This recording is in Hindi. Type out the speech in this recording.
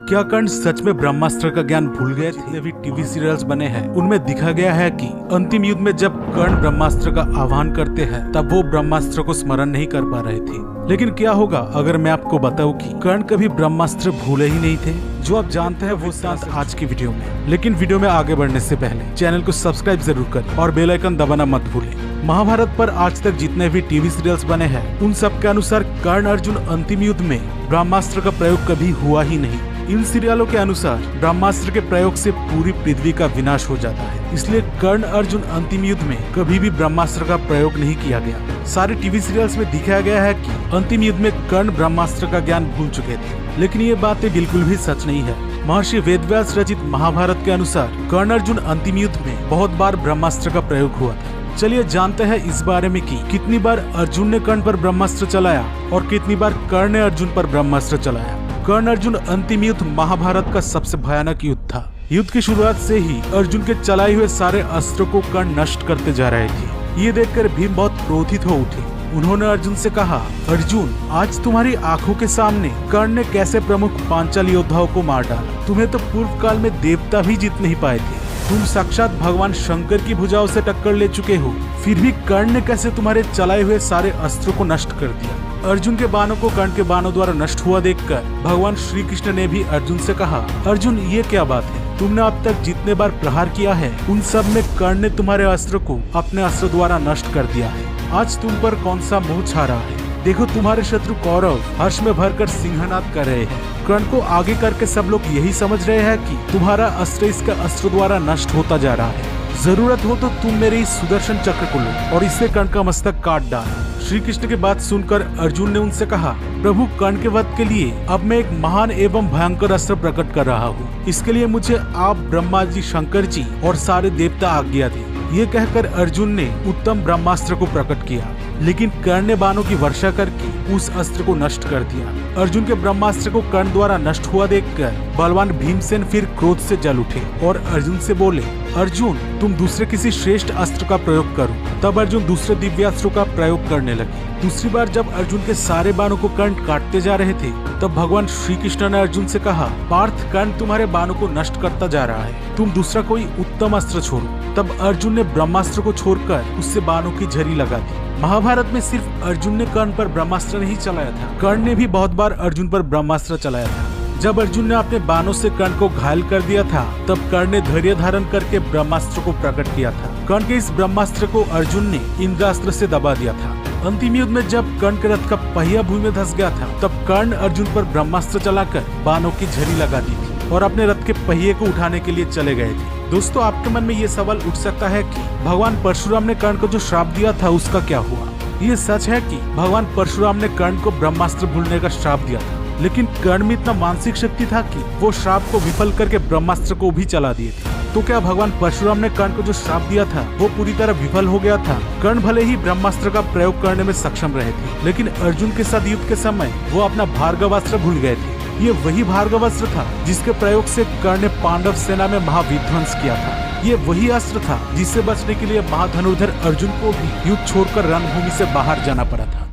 क्या कर्ण सच में ब्रह्मास्त्र का ज्ञान भूल गए थे? जितने भी टीवी सीरियल्स बने हैं उनमें दिखा गया है कि अंतिम युद्ध में जब कर्ण ब्रह्मास्त्र का आह्वान करते हैं तब वो ब्रह्मास्त्र को स्मरण नहीं कर पा रहे थे। लेकिन क्या होगा अगर मैं आपको बताऊं कि कर्ण कभी ब्रह्मास्त्र भूले ही नहीं थे? जो आप जानते हैं वो साथ आज की वीडियो में। लेकिन वीडियो में आगे बढ़ने से पहले चैनल को सब्सक्राइब जरूर करें और बेल आइकन दबाना मत भूलें। महाभारत पर आज तक जितने भी टीवी सीरियल्स बने हैं उन सब के अनुसार कर्ण अर्जुन अंतिम युद्ध में ब्रह्मास्त्र का प्रयोग कभी हुआ ही नहीं। इन सीरियलों के अनुसार ब्रह्मास्त्र के प्रयोग से पूरी पृथ्वी का विनाश हो जाता है, इसलिए कर्ण अर्जुन अंतिम युद्ध में कभी भी ब्रह्मास्त्र का प्रयोग नहीं किया गया। सारे टीवी सीरियल्स में दिखाया गया है कि अंतिम युद्ध में कर्ण ब्रह्मास्त्र का ज्ञान भूल चुके थे, लेकिन ये बातें बिल्कुल भी सच नहीं है। महर्षि वेदव्यास रचित महाभारत के अनुसार कर्ण अर्जुन अंतिम युद्ध में बहुत बार ब्रह्मास्त्र का प्रयोग हुआ था। चलिए जानते हैं इस बारे में कि कितनी बार अर्जुन ने कर्ण पर ब्रह्मास्त्र चलाया और कितनी बार कर्ण ने अर्जुन पर ब्रह्मास्त्र चलाया। कर्ण अर्जुन अंतिम युद्ध महाभारत का सबसे भयानक युद्ध था। युद्ध की शुरुआत से ही अर्जुन के चलाए हुए सारे अस्त्रों को कर्ण नष्ट करते जा रहे थे। ये देखकर भीम बहुत क्रोधित हो उठे। उन्होंने अर्जुन से कहा, अर्जुन, आज तुम्हारी आंखों के सामने कर्ण ने कैसे प्रमुख पांचाल योद्धाओं को मार डाला। तुम्हें तो पूर्व काल में देवता भी जीत नहीं पाए थे। तुम साक्षात भगवान शंकर की भुजाओं से टक्कर ले चुके हो, फिर भी कर्ण ने कैसे तुम्हारे चलाए हुए सारे अस्त्रों को नष्ट कर दिया। अर्जुन के बाणों को कर्ण के बाणों द्वारा नष्ट हुआ देखकर भगवान श्री कृष्ण ने भी अर्जुन से कहा, अर्जुन, ये क्या बात है? तुमने अब तक जितने बार प्रहार किया है उन सब में कर्ण ने तुम्हारे अस्त्र को अपने अस्त्र द्वारा नष्ट कर दिया है। आज तुम पर कौन सा मोह छा रहा है? देखो, तुम्हारे शत्रु कौरव हर्ष में भरकर सिंहनाद कर रहे हैं। कर्ण को आगे करके सब लोग यही समझ रहे हैं कि तुम्हारा अस्त्र इसका अस्त्र द्वारा नष्ट होता जा रहा है। जरूरत हो तो तुम मेरे इस सुदर्शन चक्र को लो और इससे कर्ण का मस्तक काट डाल। श्री कृष्ण की बात सुनकर अर्जुन ने उनसे कहा, प्रभु, कर्ण के वध के लिए अब मैं एक महान एवं भयंकर अस्त्र प्रकट कर रहा हूँ। इसके लिए मुझे आप, ब्रह्मा जी, शंकर जी और सारे देवता आज्ञा दी। ये कहकर अर्जुन ने उत्तम ब्रह्मास्त्र को प्रकट किया, लेकिन कर्ण ने बाणों की वर्षा करके उस अस्त्र को नष्ट कर दिया। अर्जुन के ब्रह्मास्त्र को कर्ण द्वारा नष्ट हुआ देखकर बलवान भीमसेन फिर क्रोध से जल उठे और अर्जुन से बोले, अर्जुन, तुम दूसरे किसी श्रेष्ठ अस्त्र का प्रयोग करो। तब अर्जुन दूसरे दिव्यास्त्रों का प्रयोग करने लगे। दूसरी बार जब अर्जुन के सारे बाणों को कर्ण काटते जा रहे थे तब भगवान श्री कृष्ण ने अर्जुन से कहा, पार्थ, कर्ण तुम्हारे बाणों को नष्ट करता जा रहा है, तुम दूसरा कोई उत्तम अस्त्र छोड़ो। तब अर्जुन ने ब्रह्मास्त्र को छोड़कर उससे बाणों की झड़ी लगा दी। महाभारत में सिर्फ अर्जुन ने कर्ण पर ब्रह्मास्त्र नहीं चलाया था, कर्ण ने भी बहुत बार अर्जुन पर ब्रह्मास्त्र चलाया था। जब अर्जुन ने अपने बाणों से कर्ण को घायल कर दिया था तब कर्ण ने धैर्य धारण करके ब्रह्मास्त्र को प्रकट किया था। कर्ण के इस ब्रह्मास्त्र को अर्जुन ने इंद्रास्त्र से दबा दिया था। अंतिम युद्ध में जब कर्ण के रथ का पहिया भूमि में धंस गया था तब कर्ण अर्जुन पर ब्रह्मास्त्र चलाकर बाणों की झड़ी लगा दी थी और अपने रथ के पहिए को उठाने के लिए चले गए थे। दोस्तों, आपके मन में ये सवाल उठ सकता है कि भगवान परशुराम ने कर्ण को जो श्राप दिया था उसका क्या हुआ? ये सच है कि भगवान परशुराम ने कर्ण को ब्रह्मास्त्र भूलने का श्राप दिया था, लेकिन कर्ण में इतना मानसिक शक्ति था कि वो श्राप को विफल करके ब्रह्मास्त्र को भी चला दिए थे। तो क्या भगवान परशुराम ने कर्ण को जो श्राप दिया था वो पूरी तरह विफल हो गया था? कर्ण भले ही ब्रह्मास्त्र का प्रयोग करने में सक्षम रहे थे, लेकिन अर्जुन के साथ युद्ध के समय वो अपना भार्गवास्त्र भूल गए थे। ये वही भार्गवास्त्र था जिसके प्रयोग से कर्ण ने पांडव सेना में महाविध्वंस किया था। ये वही अस्त्र था जिससे बचने के लिए महाधनुर्धर अर्जुन को भी युद्ध छोड़कर रणभूमि से बाहर जाना पड़ा था।